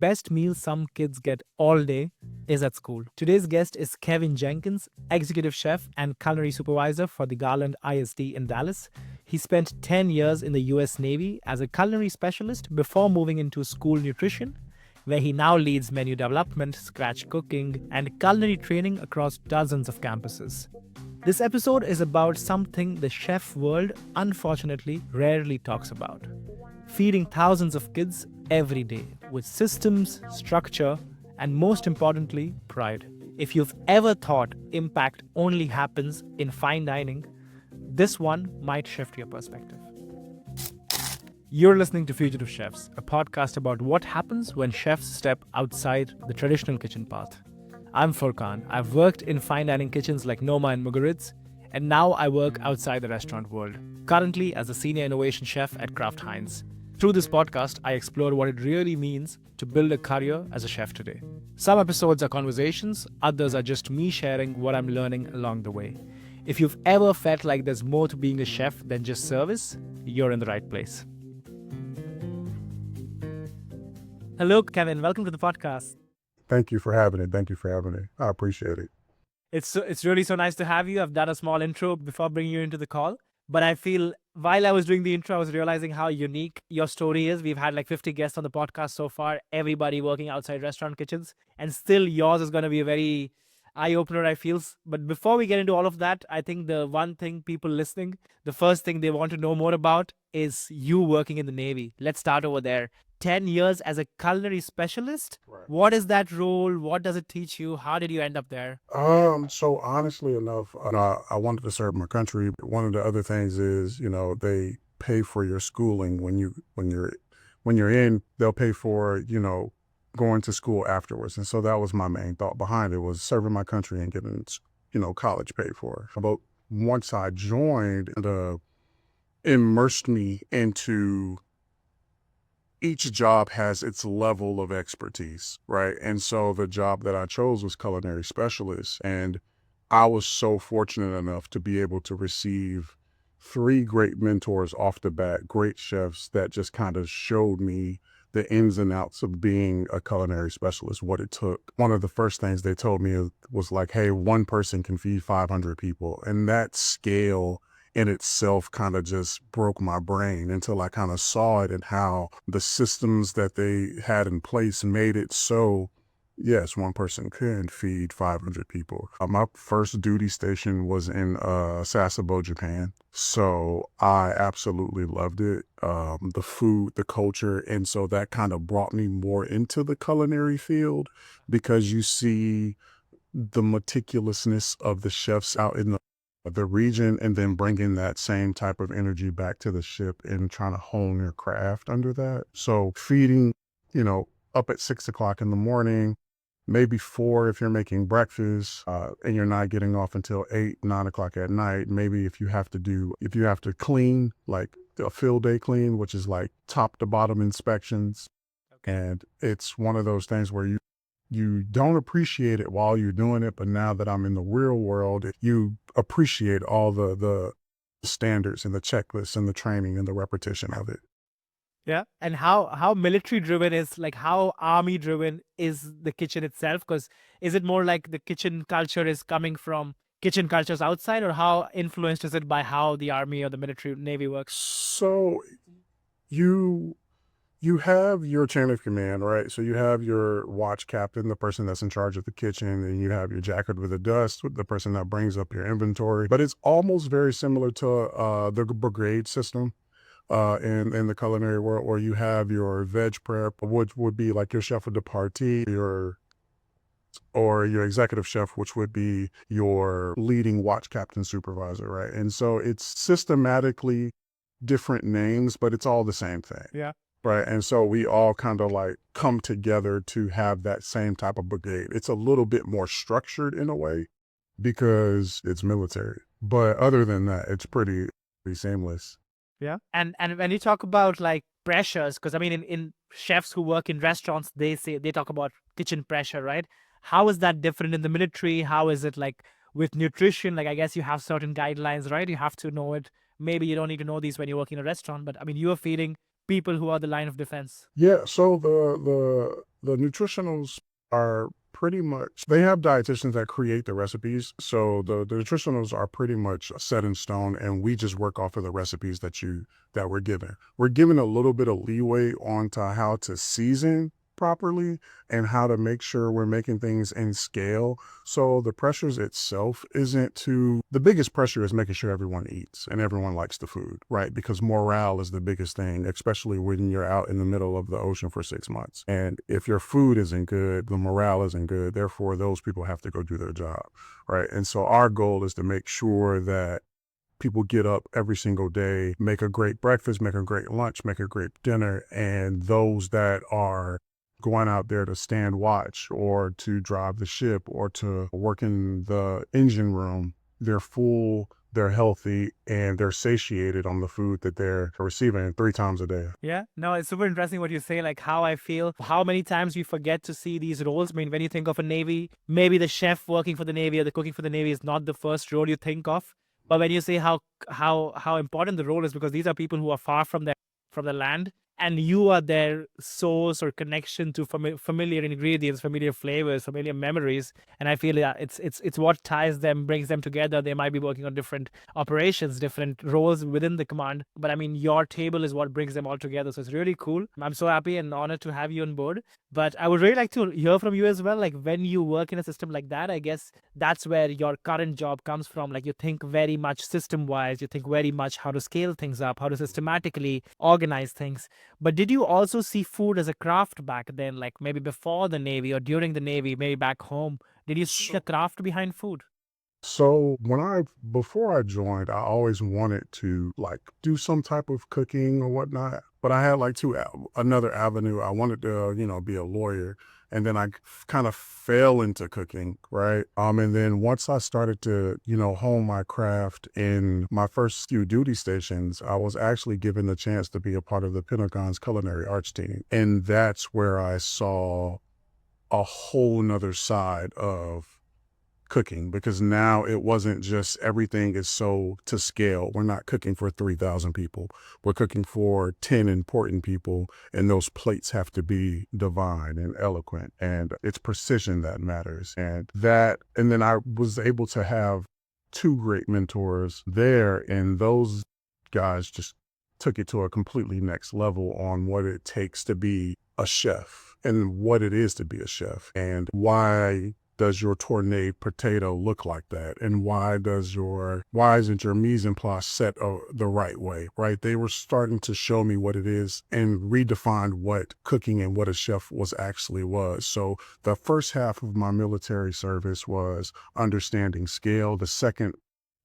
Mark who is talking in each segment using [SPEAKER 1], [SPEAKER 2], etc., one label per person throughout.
[SPEAKER 1] best meal some kids get all day is at school. Today's guest is Kevin Jenkins, executive chef and culinary supervisor for the Garland ISD in Dallas. He spent 10 years in the US Navy as a culinary specialist before moving into school nutrition, where he now leads menu development, scratch cooking, and culinary training across dozens of campuses. This episode is about something the chef world unfortunately rarely talks about: feeding thousands of kids every day with systems, structure, and most importantly, pride. If you've ever thought impact only happens in fine dining, this one might shift your perspective. You're listening to Fugitive Chefs, a podcast about what happens when chefs step outside the traditional kitchen path. I'm Furkan. I've worked in fine dining kitchens like Noma and Mugaritz, and now I work outside the restaurant world, currently as a senior innovation chef at Kraft Heinz. Through this podcast, I explore what it really means to build a career as a chef today. Some episodes are conversations, others are just me sharing what I'm learning along the way. If you've ever felt like there's more to being a chef than just service, you're in the right place. Hello, Kevin. Welcome to the podcast.
[SPEAKER 2] Thank you for having it. Thank you for having it. I appreciate it.
[SPEAKER 1] It's really so nice to have you. I've done a small intro before bringing you into the call, but I feel while I was doing the intro, I was realizing how unique your story is. We've had like 50 guests on the podcast so far, everybody working outside restaurant kitchens, and still yours is going to be a very eye-opener, I feel. But before we get into all of that, I think the one thing people listening, the first thing they want to know more about is you working in the Navy. Let's start over there. 10 years as a culinary specialist.
[SPEAKER 2] Right.
[SPEAKER 1] What is that role? What does it teach you? How did you end up there?
[SPEAKER 2] So honestly enough, I wanted to serve my country. One of the other things is, they pay for your schooling when you're in, they'll pay for, going to school afterwards. And so that was my main thought behind it, was serving my country and getting, college paid for. But once I joined, it immersed me into each job has its level of expertise, right? And so the job that I chose was culinary specialist. And I was so fortunate enough to be able to receive 3 great mentors off the bat, great chefs that just kind of showed me the ins and outs of being a culinary specialist, what it took. One of the first things they told me was like, hey, one person can feed 500 people. And that scale in itself kind of just broke my brain until I kind of saw it and how the systems that they had in place made it so, yes, one person can feed 500 people. My first duty station was in Sasebo, Japan. So I absolutely loved it. The food, the culture. And so that kind of brought me more into the culinary field, because you see the meticulousness of the chefs out in the region, and then bringing that same type of energy back to the ship and trying to hone your craft under that. So feeding, up at 6 o'clock in the morning, maybe 4 if you're making breakfast, and you're not getting off until 8, 9 o'clock at night. Maybe if you have to clean, like a field day clean, which is like top to bottom inspections. And it's one of those things where you don't appreciate it while you're doing it, but now that I'm in the real world, you appreciate all the standards and the checklists and the training and the repetition of it.
[SPEAKER 1] Yeah. And how military driven is, like, how army driven is the kitchen itself? Because is it more like the kitchen culture is coming from kitchen cultures outside, or how influenced is it by how the army or the military navy works?
[SPEAKER 2] So you have your chain of command, right? So you have your watch captain, the person that's in charge of the kitchen, and you have your jacket with the dust, the person that brings up your inventory. But it's almost very similar to the brigade system in the culinary world, where you have your veg prep, which would be like your chef de partie, or your executive chef, which would be your leading watch captain supervisor, right? And so it's systematically different names, but it's all the same thing.
[SPEAKER 1] Yeah.
[SPEAKER 2] Right. And so we all kind of like come together to have that same type of brigade. It's a little bit more structured in a way because it's military. But other than that, it's pretty seamless.
[SPEAKER 1] Yeah. And when you talk about like pressures, because I mean, in chefs who work in restaurants, they talk about kitchen pressure, right? How is that different in the military? How is it like with nutrition? Like, I guess you have certain guidelines, right? You have to know it. Maybe you don't need to know these when you work in a restaurant, but I mean, you are feeding people who are the line of defense?
[SPEAKER 2] Yeah, so the nutritionals are pretty much, they have dietitians that create the recipes. So the nutritionals are pretty much set in stone, and we just work off of the recipes that we're given. We're given a little bit of leeway onto how to season properly and how to make sure we're making things in scale. So the pressures itself isn't too, the biggest pressure is making sure everyone eats and everyone likes the food, right? Because morale is the biggest thing, especially when you're out in the middle of the ocean for 6 months. And if your food isn't good, the morale isn't good. Therefore, those people have to go do their job, right? And so our goal is to make sure that people get up every single day, make a great breakfast, make a great lunch, make a great dinner. And those that are going out there to stand watch or to drive the ship or to work in the engine room, they're full, they're healthy, and they're satiated on the food that they're receiving 3 times a day.
[SPEAKER 1] Yeah, no, it's super interesting what you say, like how I feel, how many times we forget to see these roles. I mean, when you think of a Navy, maybe the chef working for the Navy or the cooking for the Navy is not the first role you think of. But when you say how important the role is, because these are people who are far from the land, and you are their source or connection to familiar ingredients, familiar flavors, familiar memories. And I feel that it's what ties them, brings them together. They might be working on different operations, different roles within the command, but I mean, your table is what brings them all together. So it's really cool. I'm so happy and honored to have you on board. But I would really like to hear from you as well. Like when you work in a system like that, I guess that's where your current job comes from. Like you think very much system wise, you think very much how to scale things up, how to systematically organize things. But did you also see food as a craft back then, like maybe before the Navy or during the Navy, maybe back home? Did you see a craft behind food?
[SPEAKER 2] So before I joined, I always wanted to like do some type of cooking or whatnot, but I had like another avenue. I wanted to, be a lawyer, and then I kind of fell into cooking, right? And then once I started to, hone my craft in my first few duty stations, I was actually given the chance to be a part of the Pentagon's culinary arts team, and that's where I saw a whole nother side of cooking, because now it wasn't just everything is so to scale. We're not cooking for 3,000 people. We're cooking for 10 important people, and those plates have to be divine and eloquent, and it's precision that matters. And then I was able to have two great mentors there, and those guys just took it to a completely next level on what it takes to be a chef and what it is to be a chef, and why does your tournée potato look like that? And why isn't your mise en place set the right way, right? They were starting to show me what it is and redefine what cooking and what a chef was. So the first half of my military service was understanding scale. The second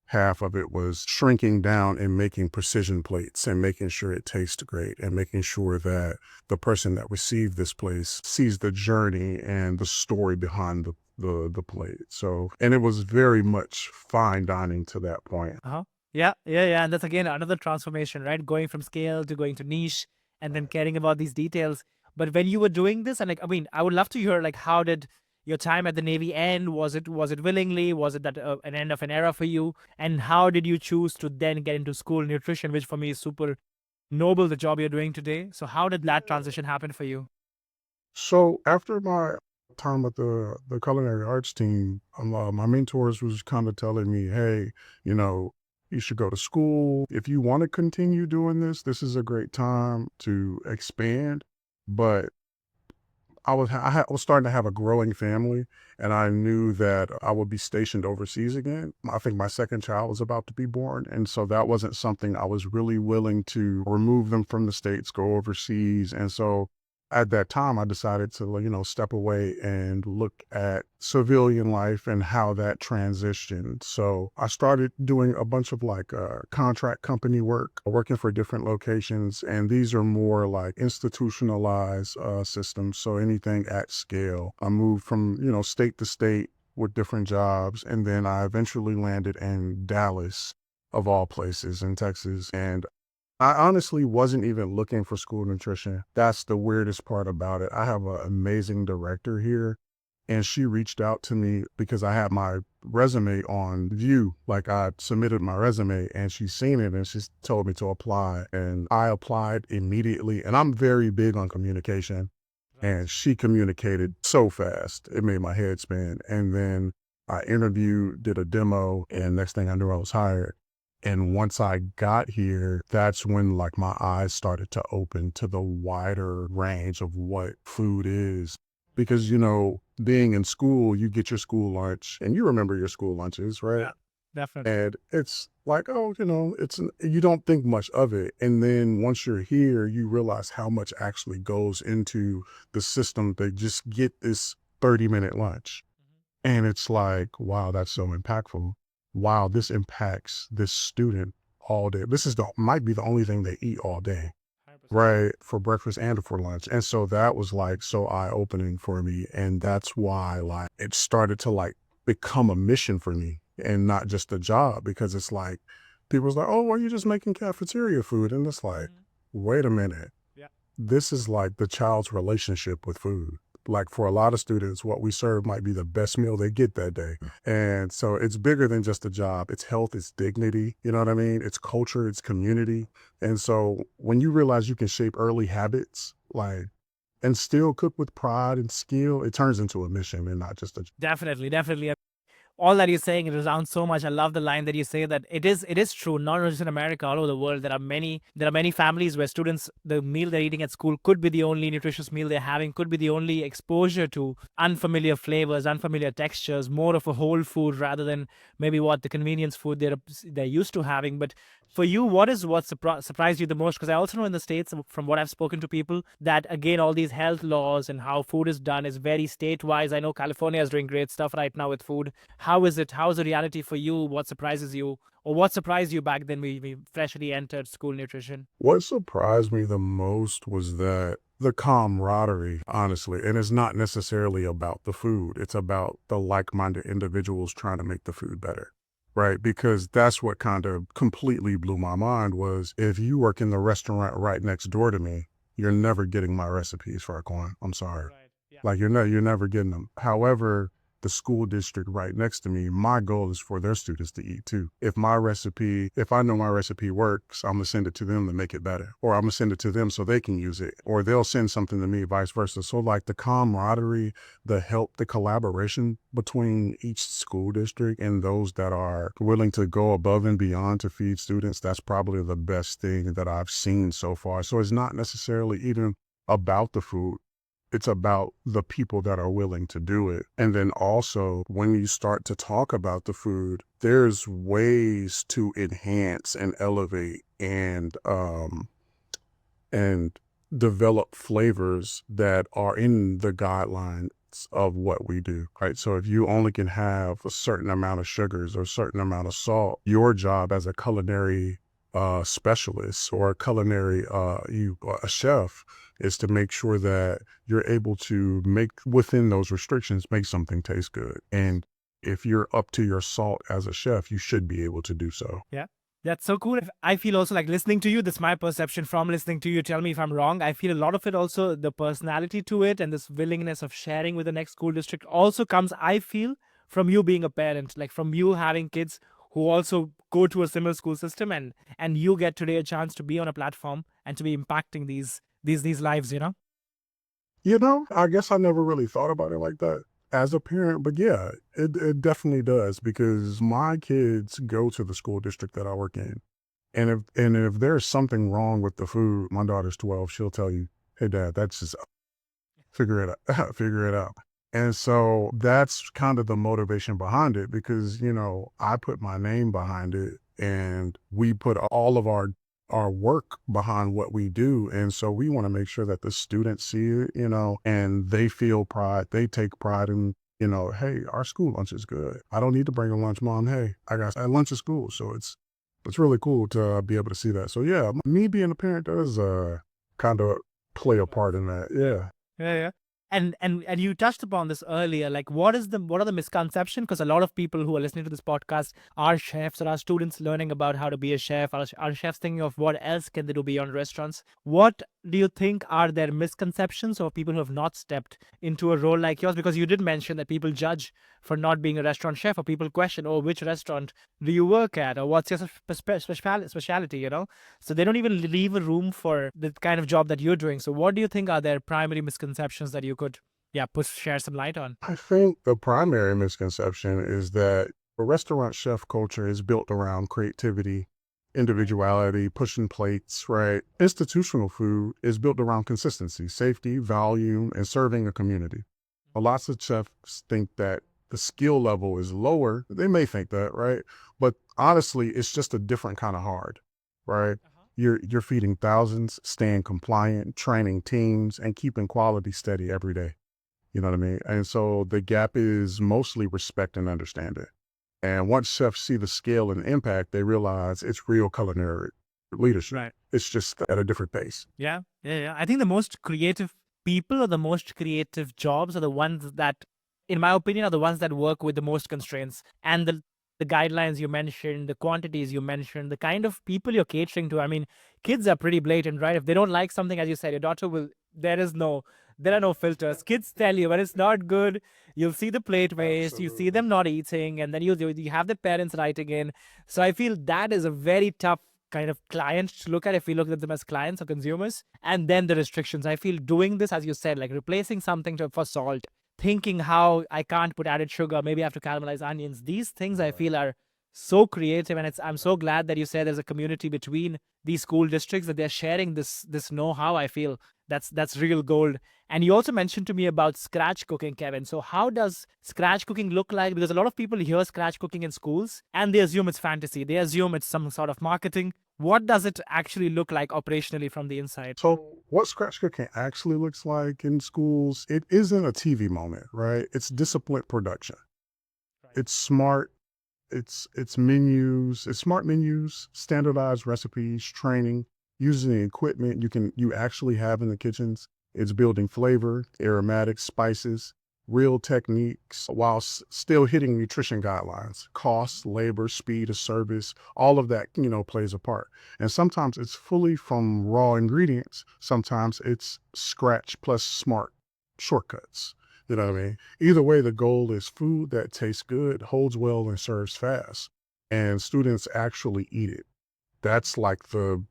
[SPEAKER 2] half of it was shrinking down and making precision plates and making sure it tastes great and making sure that the person that received this place sees the journey and the story behind the plate. So, and it was very much fine dining to that point.
[SPEAKER 1] Uh-huh. Yeah, yeah, yeah. And that's again another transformation, right? Going from scale to going to niche and then caring about these details. But when you were doing this, and like, I mean, I would love to hear like how did your time at the Navy end? Was it willingly? Was it that an end of an era for you? And how did you choose to then get into school nutrition, which for me is super noble, the job you're doing today? So how did that transition happen for you?
[SPEAKER 2] So after my time at the culinary arts team, my mentors was kind of telling me, hey, you know, you should go to school. If you want to continue doing this is a great time to expand. But I was starting to have a growing family, and I knew that I would be stationed overseas again. I think my second child was about to be born, and so that wasn't something I was really willing to remove them from the States, go overseas. And so at that time, I decided to, step away and look at civilian life and how that transitioned. So I started doing a bunch of like contract company work, working for different locations. And these are more like institutionalized systems. So anything at scale. I moved from, state to state with different jobs. And then I eventually landed in Dallas, of all places, in Texas. And I honestly wasn't even looking for school nutrition. That's the weirdest part about it. I have an amazing director here, And she reached out to me because I had my resume on view. Like I submitted my resume and she's seen it and she's told me to apply. And I applied immediately. And I'm very big on communication. And she communicated so fast. It made my head spin. And then I interviewed, did a demo, and next thing I knew I was hired. And once I got here, that's when like my eyes started to open to the wider range of what food is. Because, being in school, you get your school lunch and you remember your school lunches, right?
[SPEAKER 1] Yeah, definitely.
[SPEAKER 2] And it's like, oh, you don't think much of it. And then once you're here, you realize how much actually goes into the system to just get this 30-minute lunch. And it's like, wow, that's so impactful. Wow, this impacts this student all day. This is might be the only thing they eat all day,
[SPEAKER 1] 100%.
[SPEAKER 2] right? For breakfast and for lunch. And so that was like so eye-opening for me. And that's why like it started to like become a mission for me and not just a job, because it's like people's like, oh, are you just making cafeteria food? And it's like, wait a minute.
[SPEAKER 1] Yeah.
[SPEAKER 2] This is like the child's relationship with food. Like for a lot of students, what we serve might be the best meal they get that day. And so it's bigger than just a job. It's health, it's dignity. You know what I mean? It's culture, it's community. And so when you realize you can shape early habits, like, and still cook with pride and skill, it turns into a mission and not just a.
[SPEAKER 1] Definitely, definitely. All that you're saying, it resounds so much. I love the line that you say that it is true, not just in America, all over the world. There are many families where students, the meal they're eating at school could be the only nutritious meal they're having, could be the only exposure to unfamiliar flavors, unfamiliar textures, more of a whole food rather than maybe what the convenience food they're used to having. But for you, what surprised you the most? Because I also know in the States, from what I've spoken to people, that again, all these health laws and how food is done is very state-wise. I know California is doing great stuff right now with food. How is it? How is the reality for you? What surprises you? Or what surprised you back then we freshly entered school nutrition?
[SPEAKER 2] What surprised me the most was that the camaraderie, honestly, and it's not necessarily about the food. It's about the like-minded individuals trying to make the food better. Right. Because that's what kind of completely blew my mind was if you work in the restaurant right next door to me, you're never getting my recipes for a coin. I'm sorry.
[SPEAKER 1] Right. Yeah.
[SPEAKER 2] Like you're never getting them. However, the school district right next to me, my goal is for their students to eat too. If I know my recipe works, I'm gonna send it to them to make it better. Or I'm gonna send it to them so they can use it. Or they'll send something to me, vice versa. So like the camaraderie, the help, the collaboration between each school district and those that are willing to go above and beyond to feed students, that's probably the best thing that I've seen so far. So it's not necessarily even about the food. It's about the people that are willing to do it. And then also when you start to talk about the food, there's ways to enhance and elevate and develop flavors that are in the guidelines of what we do, right? So if you only can have a certain amount of sugars or a certain amount of salt, your job as a culinary specialist or a culinary a chef is to make sure that you're able to make within those restrictions make something taste good. And if you're up to your salt as a chef, you should be able to do so.
[SPEAKER 1] Yeah. That's so cool. I feel also like listening to you, this is my perception from listening to you. Tell me if I'm wrong. I feel a lot of it also, the personality to it and this willingness of sharing with the next school district also comes, I feel, from you being a parent, like from you having kids who also go to a similar school system and you get today a chance to be on a platform and to be impacting these lives, you know?
[SPEAKER 2] I guess I never really thought about it like that as a parent, but yeah, it definitely does because my kids go to the school district that I work in. And if there's something wrong with the food, my daughter's 12, she'll tell you, "Hey dad, that's just figure it out, figure it out." And so that's kind of the motivation behind it because, I put my name behind it and we put all of our work behind what we do. And so we want to make sure that the students see it, and they feel pride. They take pride in, hey, our school lunch is good. I don't need to bring a lunch, mom. Hey, I got at lunch at school. So it's really cool to be able to see that. So yeah, me being a parent does kind of play a part in that. Yeah.
[SPEAKER 1] Yeah, yeah. And you touched upon this earlier. Like, what are the misconceptions? Because a lot of people who are listening to this podcast are chefs or are students learning about how to be a chef. Are chefs thinking of what else can they do beyond restaurants? What do you think are there misconceptions of people who have not stepped into a role like yours? Because you did mention that people judge for not being a restaurant chef, or people question, oh, which restaurant do you work at, or what's your specialty, So they don't even leave a room for the kind of job that you're doing. So what do you think are their primary misconceptions that you could, yeah, share some light on?
[SPEAKER 2] I think the primary misconception is that a restaurant chef culture is built around creativity, individuality, pushing plates, right? Institutional food is built around consistency, safety, volume, and serving a community. A lots of chefs think that the skill level is lower. They may think that, right? But honestly, it's just a different kind of hard, right? You're feeding thousands, staying compliant, training teams, and keeping quality steady every day. You know what I mean? And so the gap is mostly respect and understanding. And once chefs see the scale and impact, they realize it's real culinary leadership.
[SPEAKER 1] Right.
[SPEAKER 2] It's just at a different pace.
[SPEAKER 1] Yeah. I think the most creative people or the most creative jobs are the ones that, in my opinion, are the ones that work with the most constraints and the guidelines you mentioned, the quantities you mentioned, the kind of people you're catering to. I mean, kids are pretty blatant, right? If they don't like something, as you said, your daughter will. There are no filters. Kids tell you when it's not good. You'll see the plate waste. You see them not eating, and then you have the parents writing in. So I feel that is a very tough kind of client to look at if we look at them as clients or consumers. And then the restrictions. I feel doing this, as you said, like replacing something for salt, thinking how I can't put added sugar, maybe I have to caramelize onions. These things I feel are so creative, and I'm so glad that you said there's a community between these school districts that they're sharing this know-how. I feel that's real gold. And you also mentioned to me about scratch cooking, Kevin. So how does scratch cooking look like? Because a lot of people hear scratch cooking in schools and they assume it's fantasy. They assume it's some sort of marketing. What does it actually look like operationally from the inside?
[SPEAKER 2] So what scratch cooking actually looks like in schools, it isn't a TV moment, right? It's disciplined production. It's smart. It's smart menus, standardized recipes, training, using the equipment you actually have in the kitchens. It's building flavor, aromatics, spices, real techniques while still hitting nutrition guidelines. Cost, labor, speed of service, all of that, plays a part. And sometimes it's fully from raw ingredients. Sometimes it's scratch plus smart shortcuts. You know what I mean? Either way, the goal is food that tastes good, holds well, and serves fast. And students actually eat it. That's like the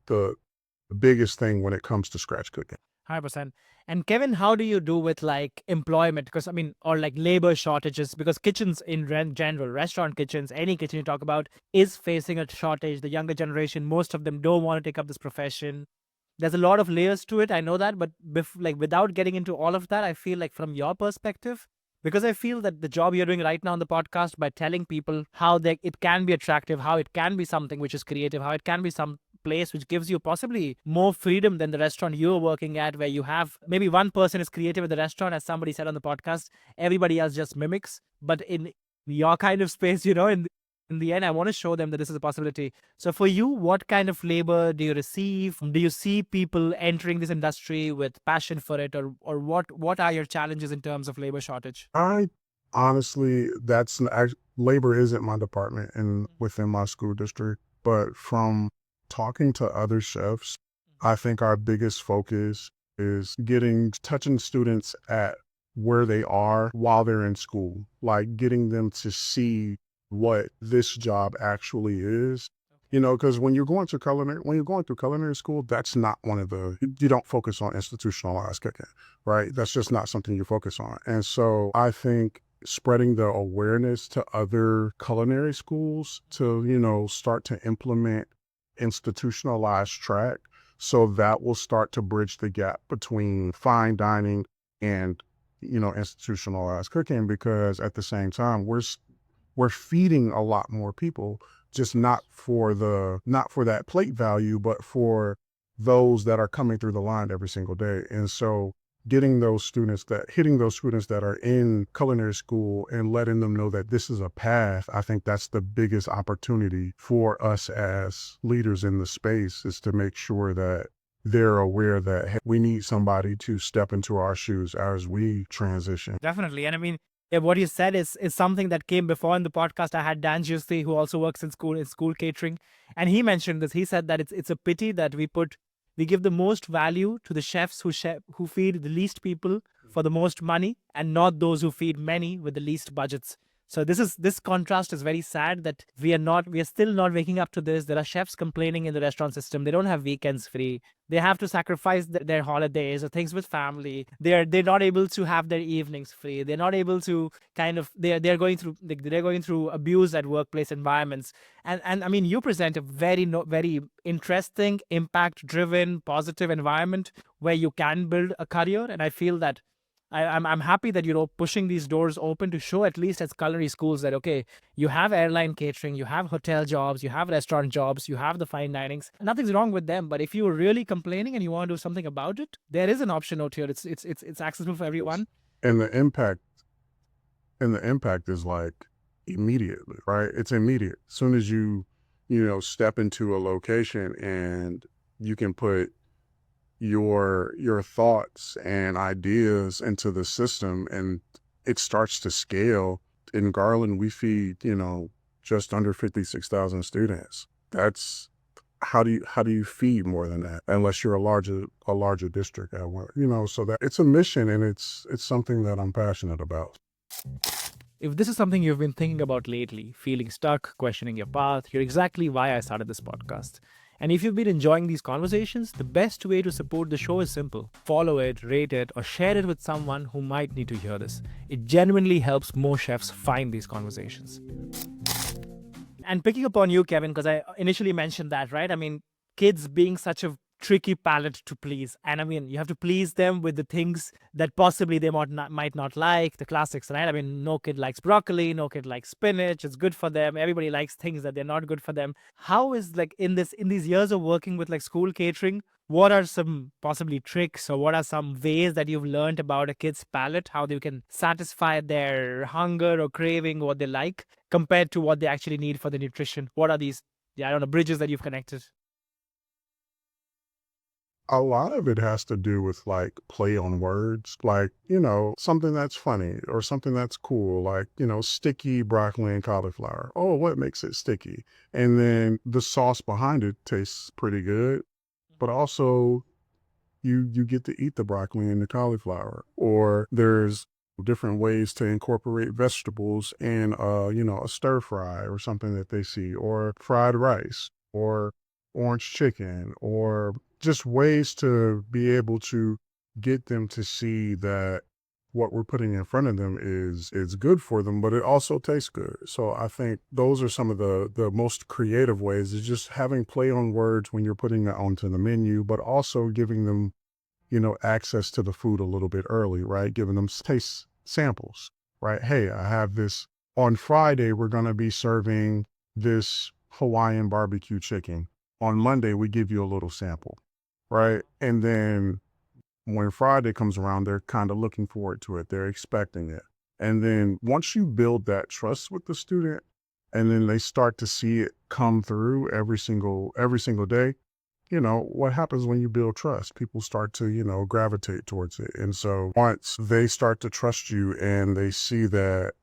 [SPEAKER 2] biggest thing when it comes to scratch cooking.
[SPEAKER 1] 100%. And Kevin, how do you do with like employment? Because I mean, or like labor shortages, because kitchens in general, restaurant kitchens, any kitchen you talk about is facing a shortage. The younger generation, most of them don't want to take up this profession. There's a lot of layers to it. I know that, but like without getting into all of that, I feel like from your perspective, because I feel that the job you're doing right now on the podcast by telling people how it can be attractive, how it can be something which is creative, how it can be some place which gives you possibly more freedom than the restaurant you're working at, where you have maybe one person is creative at the restaurant, as somebody said on the podcast, everybody else just mimics. But in your kind of space, in the end, I want to show them that this is a possibility. So for you, what kind of labor do you receive? Do you see people entering this industry with passion for it, or what are your challenges in terms of labor shortage?
[SPEAKER 2] I honestly, labor isn't my department and within my school district, but from talking to other chefs, I think our biggest focus is touching students at where they are while they're in school, like getting them to see what this job actually is. Because when you're going through culinary school, that's not you don't focus on institutionalized cooking, right? That's just not something you focus on. And so I think spreading the awareness to other culinary schools to, start to implement institutionalized track. So that will start to bridge the gap between fine dining and, institutionalized cooking, because at the same time, we're feeding a lot more people, just not for that plate value, but for those that are coming through the line every single day. And so hitting those students that are in culinary school and letting them know that this is a path, I think that's the biggest opportunity for us as leaders in the space, is to make sure that they're aware that, hey, we need somebody to step into our shoes as we transition.
[SPEAKER 1] Definitely. And I mean, yeah, what you said is something that came before in the podcast. I had Dan Giusti, who also works in school catering, and he mentioned this. He said that it's a pity that we put We give the most value to the chefs who feed the least people for the most money, and not those who feed many with the least budgets. So this contrast is very sad that we are still not waking up to this. There are chefs complaining in the restaurant system. They don't have weekends free. They have to sacrifice their holidays or things with family. They're not able to have their evenings free. They're not able to kind of they're going through abuse at workplace environments. And I mean, you present a very very interesting, impact driven, positive environment where you can build a career. And I feel that I'm happy that you're pushing these doors open to show, at least as culinary schools, that okay, you have airline catering, you have hotel jobs, you have restaurant jobs, you have the fine dinings. Nothing's wrong with them, but if you're really complaining and you want to do something about it, there is an option out here. It's accessible for everyone.
[SPEAKER 2] And the impact is like immediately, right? It's immediate. As soon as step into a location and you can put your thoughts and ideas into the system and it starts to scale. In Garland, we feed, just under 56,000 students. That's how do you feed more than that unless you're a larger district at one, so that it's a mission and it's something that I'm passionate about.
[SPEAKER 1] If this is something you've been thinking about lately, feeling stuck, questioning your path, you're exactly why I started this podcast. And if you've been enjoying these conversations, the best way to support the show is simple. Follow it, rate it, or share it with someone who might need to hear this. It genuinely helps more chefs find these conversations. And picking up on you, Kevin, because I initially mentioned that, right? I mean, kids being such a tricky palate to please. And I mean, you have to please them with the things that possibly they might not like, the classics, right? I mean, no kid likes broccoli, no kid likes spinach. It's good for them. Everybody likes things that they're not good for them. How is, like, in these years of working with like school catering, what are some possibly tricks, or what are some ways that you've learned about a kid's palate, how they can satisfy their hunger or craving, what they like, compared to what they actually need for the nutrition? What are these, I don't know, bridges that you've connected?
[SPEAKER 2] A lot of it has to do with like play on words, like, something that's funny or something that's cool, like, sticky broccoli and cauliflower. Oh, what makes it sticky? And then the sauce behind it tastes pretty good, but also you get to eat the broccoli and the cauliflower. Or there's different ways to incorporate vegetables in a stir fry or something that they see, or fried rice, or orange chicken, or just ways to be able to get them to see that what we're putting in front of them is good for them, but it also tastes good. So I think those are some of the most creative ways, is just having play on words when you're putting it onto the menu, but also giving them, access to the food a little bit early, right? Giving them taste samples, right? Hey, I have this on Friday, we're going to be serving this Hawaiian barbecue chicken. On Monday, we give you a little sample, right? And then when Friday comes around, they're kind of looking forward to it. They're expecting it. And then once you build that trust with the student, and then they start to see it come through every single day, what happens when you build trust? People start to, gravitate towards it. And so once they start to trust you and they see that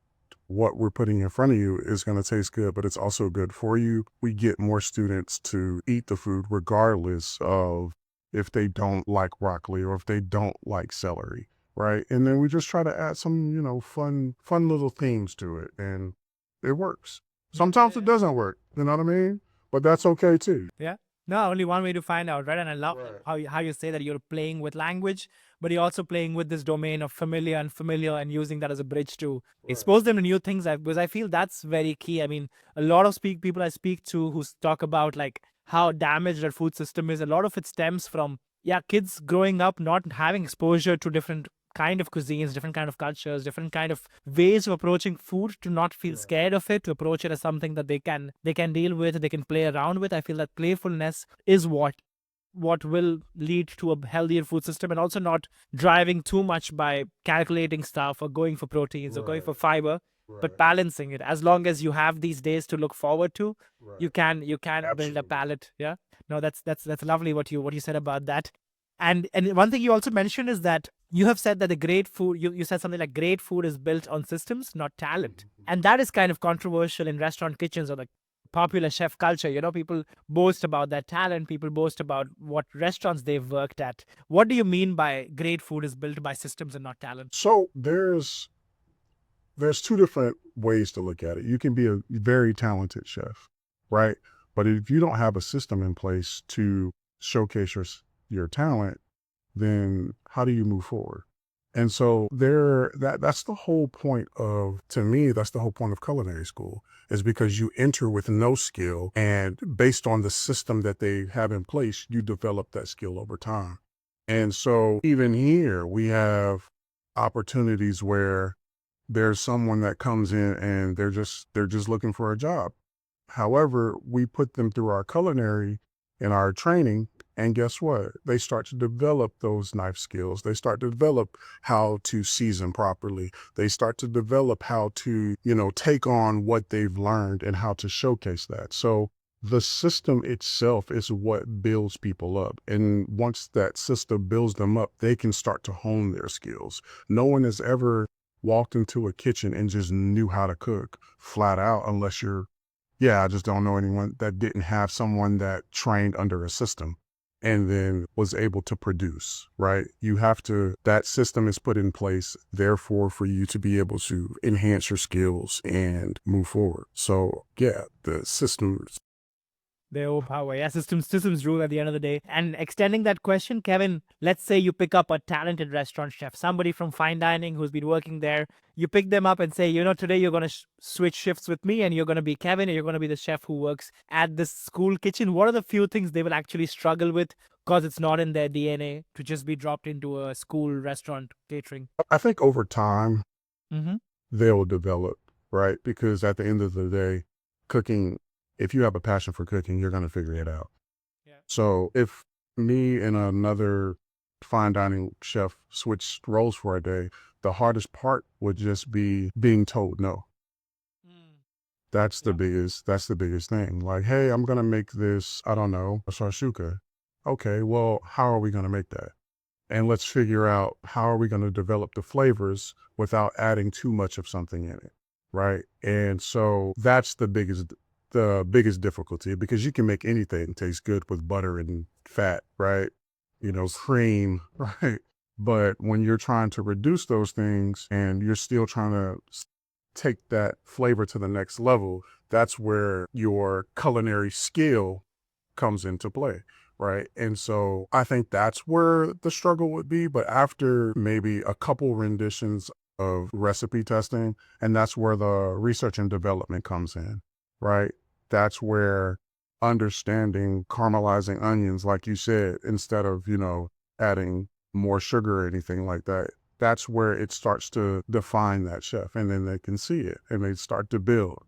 [SPEAKER 2] what we're putting in front of you is going to taste good, but it's also good for you, we get more students to eat the food regardless of if they don't like broccoli or if they don't like celery, right? And then we just try to add some, fun little themes to it, and it works. Sometimes it doesn't work, you know what I mean? But that's okay too.
[SPEAKER 1] Yeah. No, only one way to find out, right? And I love how you say that you're playing with language, but you're also playing with this domain of familiar and unfamiliar, and using that as a bridge to expose them to new things. Because I feel that's very key. I mean, a lot of people I speak to who talk about like how damaged our food system is, a lot of it stems from kids growing up not having exposure to different kind of cuisines, different kind of cultures, different kind of ways of approaching food, to not feel scared of it, to approach it as something that they can deal with, they can play around with. I feel that playfulness is what will lead to a healthier food system, and also not driving too much by calculating stuff or going for proteins or going for fiber, but balancing it. As long as you have these days to look forward to, you can build a palate. Yeah. No, that's lovely what you said about that. And one thing you also mentioned is that you have said that the great food, you said something like great food is built on systems, not talent. And that is kind of controversial in restaurant kitchens, or like popular chef culture. People boast about their talent, people boast about what restaurants they've worked at. What do you mean by great food is built by systems and not talent?
[SPEAKER 2] So there's two different ways to look at it. You can be a very talented chef, right? But if you don't have a system in place to showcase your talent, then how do you move forward? And so that's the whole point of, to me, that's the whole point of culinary school, is because you enter with no skill, and based on the system that they have in place, you develop that skill over time. And so even here we have opportunities where there's someone that comes in and they're just looking for a job. However, we put them through our culinary and our training, and guess what? They start to develop those knife skills. They start to develop how to season properly. They start to develop how to, take on what they've learned and how to showcase that. So the system itself is what builds people up. And once that system builds them up, they can start to hone their skills. No one has ever walked into a kitchen and just knew how to cook flat out, unless I just don't know anyone that didn't have someone that trained under a system and then was able to produce, right? That system is put in place, therefore, for you to be able to enhance your skills and move forward. So yeah, the systems.
[SPEAKER 1] They overpower. Yeah, systems rule at the end of the day. And extending that question, Kevin, let's say you pick up a talented restaurant chef, somebody from fine dining who's been working there. You pick them up and say, today you're going to switch shifts with me, and you're going to be Kevin, and you're going to be the chef who works at this school kitchen. What are the few things they will actually struggle with because it's not in their DNA to just be dropped into a school restaurant catering?
[SPEAKER 2] I think over time
[SPEAKER 1] Mm-hmm.
[SPEAKER 2] they'll develop, right? Because at the end of the day, cooking, if you have a passion for cooking, you're going to figure it out.
[SPEAKER 1] Yeah.
[SPEAKER 2] So if me and another fine dining chef switched roles for a day, the hardest part would just be being told no.
[SPEAKER 1] Mm.
[SPEAKER 2] That's
[SPEAKER 1] Yeah.
[SPEAKER 2] the biggest thing. Like, hey, I'm gonna make this, I don't know, a shakshuka. Okay, well, how are we gonna make that? And let's figure out how are we gonna develop the flavors without adding too much of something in it, right? And so that's the biggest difficulty, because you can make anything taste good with butter and fat, right? Cream, right? But when you're trying to reduce those things and you're still trying to take that flavor to the next level, that's where your culinary skill comes into play, right? And so I think that's where the struggle would be. But after maybe a couple renditions of recipe testing, and that's where the research and development comes in, right? That's where understanding caramelizing onions, like you said, instead of, adding more sugar or anything like that, that's where it starts to define that chef, and then they can see it and they start to build.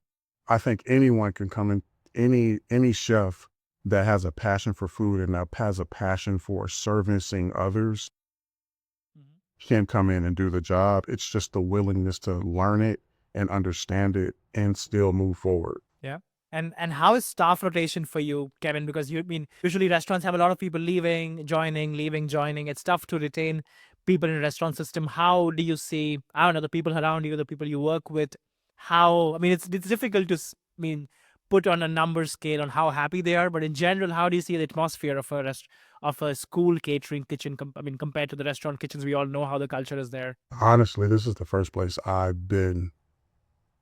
[SPEAKER 2] I think anyone can come in, any chef that has a passion for food and that has a passion for servicing others
[SPEAKER 1] Mhm.
[SPEAKER 2] can come in and do the job. It's just the willingness to learn it and understand it and still move forward.
[SPEAKER 1] Yeah. And how is staff rotation for you, Kevin? Because usually restaurants have a lot of people leaving, joining, leaving, joining. It's tough to retain people in a restaurant system. How do you see, I don't know, the people around you, the people you work with? It's difficult to put on a number scale on how happy they are, but in general, how do you see the atmosphere of a school catering kitchen? Compared to the restaurant kitchens, we all know how the culture is there.
[SPEAKER 2] Honestly, this is the first place I've been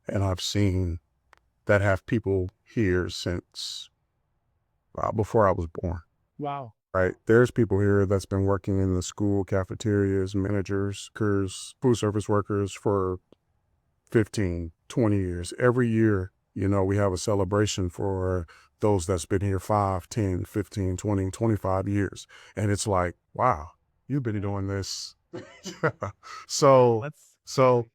[SPEAKER 2] and I've seen that have people here since before I was born.
[SPEAKER 1] Wow.
[SPEAKER 2] Right. There's people here that's been working in the school cafeterias, managers, cookers, food service workers for 15, 20 years. Every year, we have a celebration for those that's been here 5, 10, 15, 20, 25 years. And it's like, wow, you've been doing this.
[SPEAKER 1] Wow,
[SPEAKER 2] So,
[SPEAKER 1] that's
[SPEAKER 2] so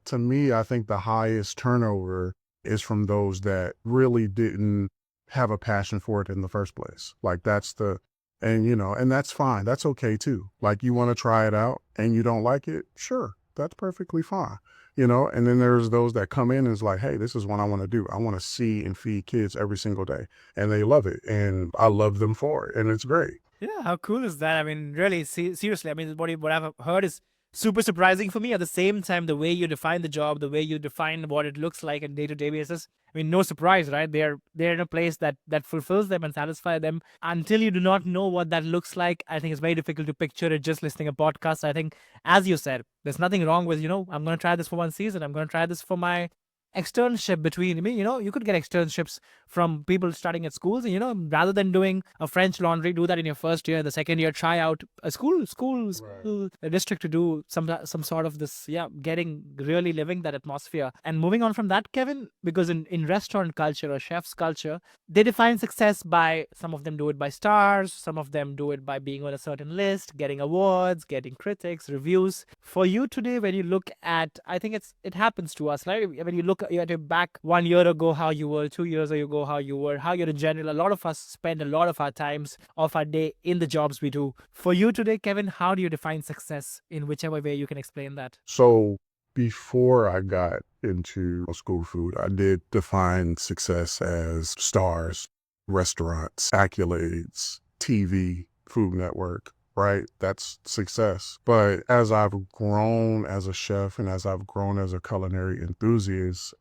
[SPEAKER 2] to me, I think the highest turnover is from those that really didn't have a passion for it in the first place. Like and that's fine. That's okay too. Like, you want to try it out and you don't like it. Sure. That's perfectly fine. And then there's those that come in and is like, hey, this is what I want to do. I want to see and feed kids every single day, and they love it. And I love them for it. And it's great.
[SPEAKER 1] Yeah, how cool is that? Really, seriously. What I've heard is super surprising for me. At the same time, the way you define the job, the way you define what it looks like on day-to-day basis, I mean, no surprise, right? They're in a place that fulfills them and satisfies them. Until you do not know what that looks like, I think it's very difficult to picture it just listening a podcast. I think, as you said, there's nothing wrong with, I'm going to try this for one season. I'm going to try this for my externship between me. You could get externships from people starting at schools, and rather than doing a French laundry, do that in your first year. The second year, try out a
[SPEAKER 2] Right.
[SPEAKER 1] a district to do some sort of this, yeah, getting really living that atmosphere. And moving on from that, Kevin, because in restaurant culture or chef's culture, they define success by, some of them do it by stars, some of them do it by being on a certain list, getting awards, getting critics, reviews. For you today, when you look at, I think it happens to us, right? When you look at your back 1 year ago, how you were, 2 years ago, how you were, how you're in general. A lot of us spend a lot of our times of our day in the jobs we do. For you today, Kevin, how do you define success in whichever way you can explain that?
[SPEAKER 2] So before I got into school food, I did define success as stars, restaurants, accolades, TV, Food Network, right? That's success. But as I've grown as a chef and as I've grown as a culinary enthusiast,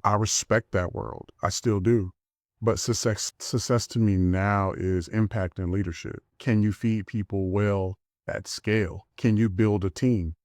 [SPEAKER 2] I respect that world. I still do. But success to me now is impact and leadership. Can you feed people well at scale? Can you build a team?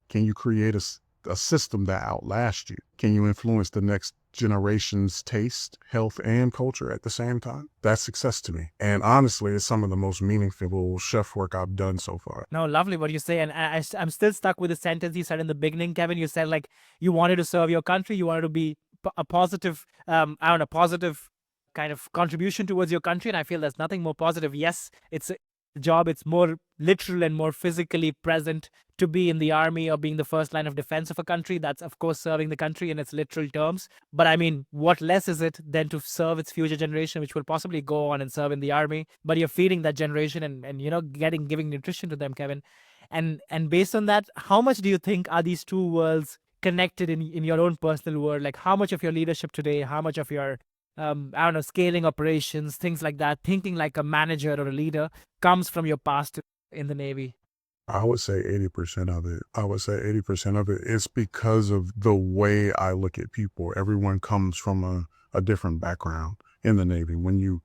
[SPEAKER 2] Can you create a system that outlasts you? Can you influence the next generation's taste, health, and culture at the same time? That's success to me. And honestly, it's some of the most meaningful chef work I've done so far.
[SPEAKER 1] No, lovely what you say. And I'm still stuck with the sentence you said in the beginning, Kevin. You said, like, you wanted to serve your country, you wanted to be a positive, I don't know, positive kind of contribution towards your country. And I feel there's nothing more positive. Yes, it's a job, it's more literal and more physically present to be in the army or being the first line of defense of a country. That's, of course, serving the country in its literal terms. But I mean, what less is it than to serve its future generation, which will possibly go on and serve in the army? But you're feeding that generation and giving nutrition to them, Kevin. And based on that, how much do you think are these two worlds connected in your own personal world? Like, how much of your leadership today, how much of your I don't know, scaling operations, things like that, thinking like a manager or a leader, comes from your past in the Navy?
[SPEAKER 2] I would say 80% of it. I would say 80% of it is because of the way I look at people. Everyone comes from a different background in the Navy. When you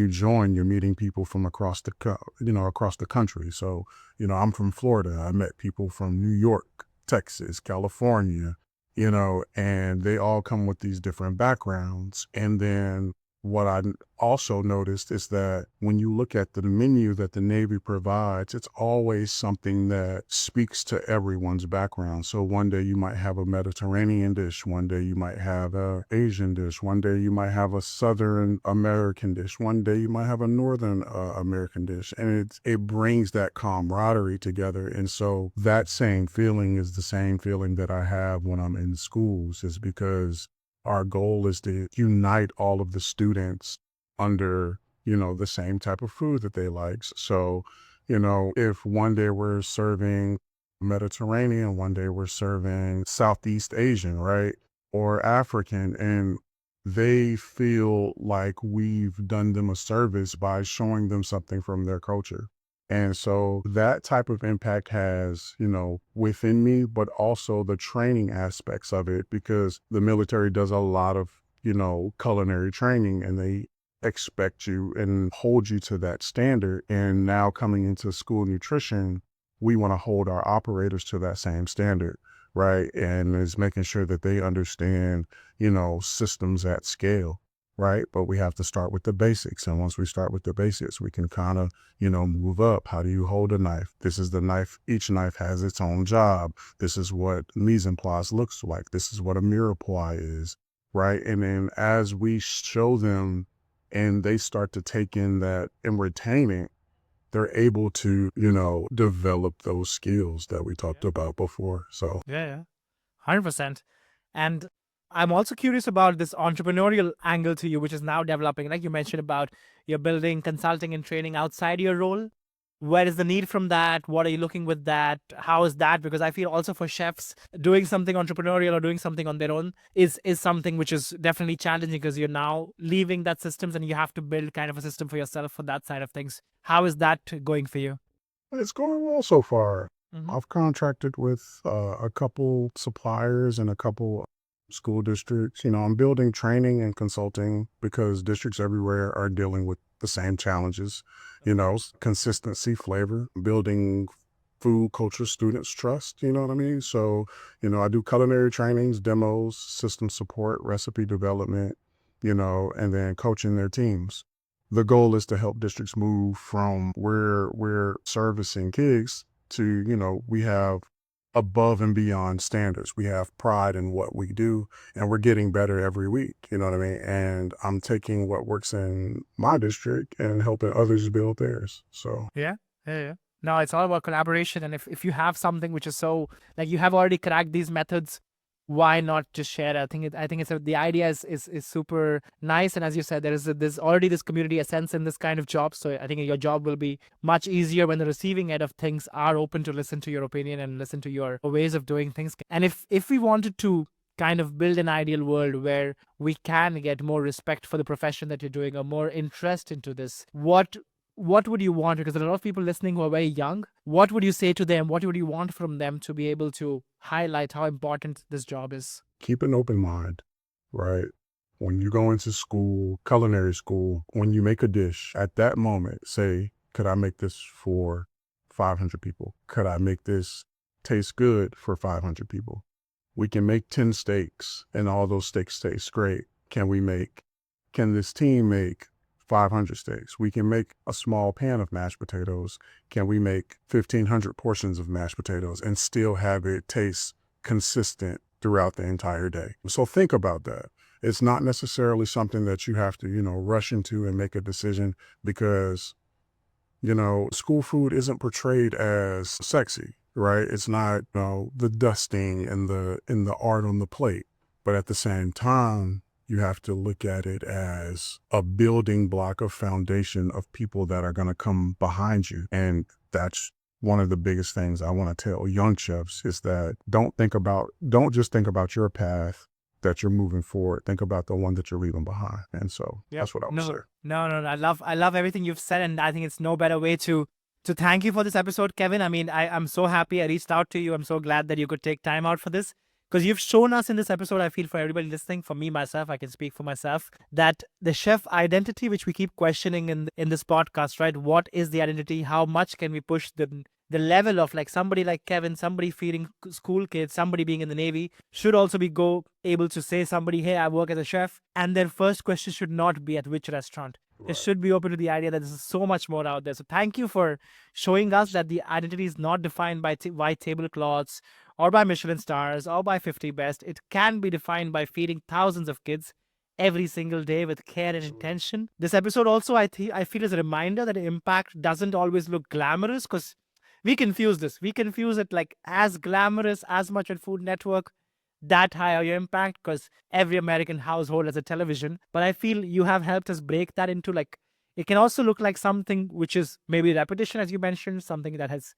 [SPEAKER 2] join, you're meeting people from across across the country. So, I'm from Florida. I met people from New York, Texas, California, and they all come with these different backgrounds. And then what I also noticed is that when you look at the menu that the Navy provides, it's always something that speaks to everyone's background. So one day you might have a Mediterranean dish, one day you might have a Asian dish, one day you might have a Southern American dish, one day you might have a Northern American dish, and it brings that camaraderie together. And so that same feeling is the same feeling that I have when I'm in schools, is because our goal is to unite all of the students under, the same type of food that they like. So, if one day we're serving Mediterranean, one day we're serving Southeast Asian, right? Or African, and they feel like we've done them a service by showing them something from their culture. And so that type of impact has, within me, but also the training aspects of it, because the military does a lot of, culinary training, and they expect you and hold you to that standard. And now coming into school nutrition, we want to hold our operators to that same standard, right? And is making sure that they understand, systems at scale. Right. But we have to start with the basics. And once we start with the basics, we can kind of, move up. How do you hold a knife? This is the knife. Each knife has its own job. This is what mise en place looks like. This is what a mirepoix is. Right. And then as we show them and they start to take in that and retain it, they're able to, develop those skills that we talked about before. So
[SPEAKER 1] Yeah, yeah. 100%. And I'm also curious about this entrepreneurial angle to you, which is now developing. Like you mentioned about you're building consulting and training outside your role. Where is the need from that? What are you looking with that? How is that? Because I feel also for chefs, doing something entrepreneurial or doing something on their own is something which is definitely challenging, because you're now leaving that systems and you have to build kind of a system for yourself for that side of things. How is that going for you?
[SPEAKER 2] it's going well so far. I've contracted with a couple suppliers and a couple school districts. I'm building training and consulting because districts everywhere are dealing with the same challenges, consistency, flavor, building food culture students trust, you know what I mean? So, I do culinary trainings, demos, system support, recipe development, and then coaching their teams. The goal is to help districts move from where we're servicing kids to, we have above and beyond standards. We have pride in what we do and we're getting better every week. You know what I mean? And I'm taking what works in my district and helping others build theirs. So
[SPEAKER 1] Yeah, yeah, yeah. No, it's all about collaboration. And if you have something which is so, like, you have already cracked these methods, why not just share it? The idea is super nice. And as you said, there's already this community essence in this kind of job. So I think your job will be much easier when the receiving end of things are open to listen to your opinion and listen to your ways of doing things. And if we wanted to kind of build an ideal world where we can get more respect for the profession that you're doing or more interest into this, what would you want? Because there are a lot of people listening who are very young. What would you say to them? What would you want from them to be able to highlight how important this job is?
[SPEAKER 2] keep an open mind, right? When you go into school, culinary school, when you make a dish, at that moment, say, could I make this for 500 people? Could I make this taste good for 500 people? We can make 10 steaks and all those steaks taste great. Can this team make 500 steaks? We can make a small pan of mashed potatoes. Can we make 1,500 portions of mashed potatoes and still have it taste consistent throughout the entire day? So think about that. It's not necessarily something that you have to, rush into and make a decision because, school food isn't portrayed as sexy, right? It's not, the dusting and the art on the plate. But at the same time, you have to look at it as a building block of foundation of people that are going to come behind you. And that's one of the biggest things I want to tell young chefs is that don't just think about your path that you're moving forward. Think about the one that you're leaving behind. And so that's what I would say.
[SPEAKER 1] No. I love everything you've said, and I think it's no better way to thank you for this episode, Kevin. I mean, I'm so happy I reached out to you. I'm so glad that you could take time out for this. Because you've shown us in this episode, I feel for everybody listening, for me, myself, I can speak for myself, that the chef identity, which we keep questioning in this podcast, right? What is the identity? How much can we push the level of, like, somebody like Kevin, somebody feeding school kids, somebody being in the Navy, should also be able to say somebody, hey, I work as a chef. And their first question should not be at which restaurant. Right. It should be open to the idea that there's so much more out there. So thank you for showing us that the identity is not defined by white tablecloths or by Michelin stars or by 50 best. It can be defined by feeding thousands of kids every single day with care and intention. This episode also, I feel, is a reminder that impact doesn't always look glamorous, because we confuse this. We confuse it like as glamorous, as much at Food Network, that high are your impact, because every American household has a television. But I feel you have helped us break that into, like, it can also look like something which is maybe repetition, as you mentioned, something that has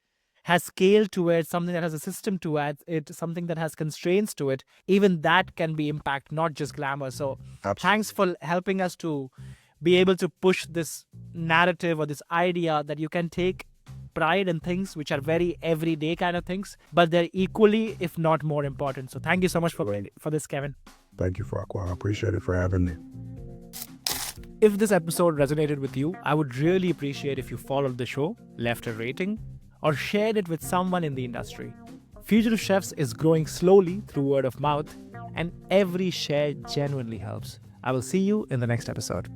[SPEAKER 1] scale to it, something that has a system to it, something that has constraints to it. Even that can be impact, not just glamour. So Thanks for helping us to be able to push this narrative or this idea that you can take pride in things which are very everyday kind of things, but they're equally, if not more important. So thank you so much for this, Kevin.
[SPEAKER 2] Thank you, Farquhar. I appreciate it for having me.
[SPEAKER 1] If this episode resonated with you, I would really appreciate if you followed the show, left a rating, or shared it with someone in the industry. Fugitive Chefs is growing slowly through word of mouth, and every share genuinely helps. I will see you in the next episode.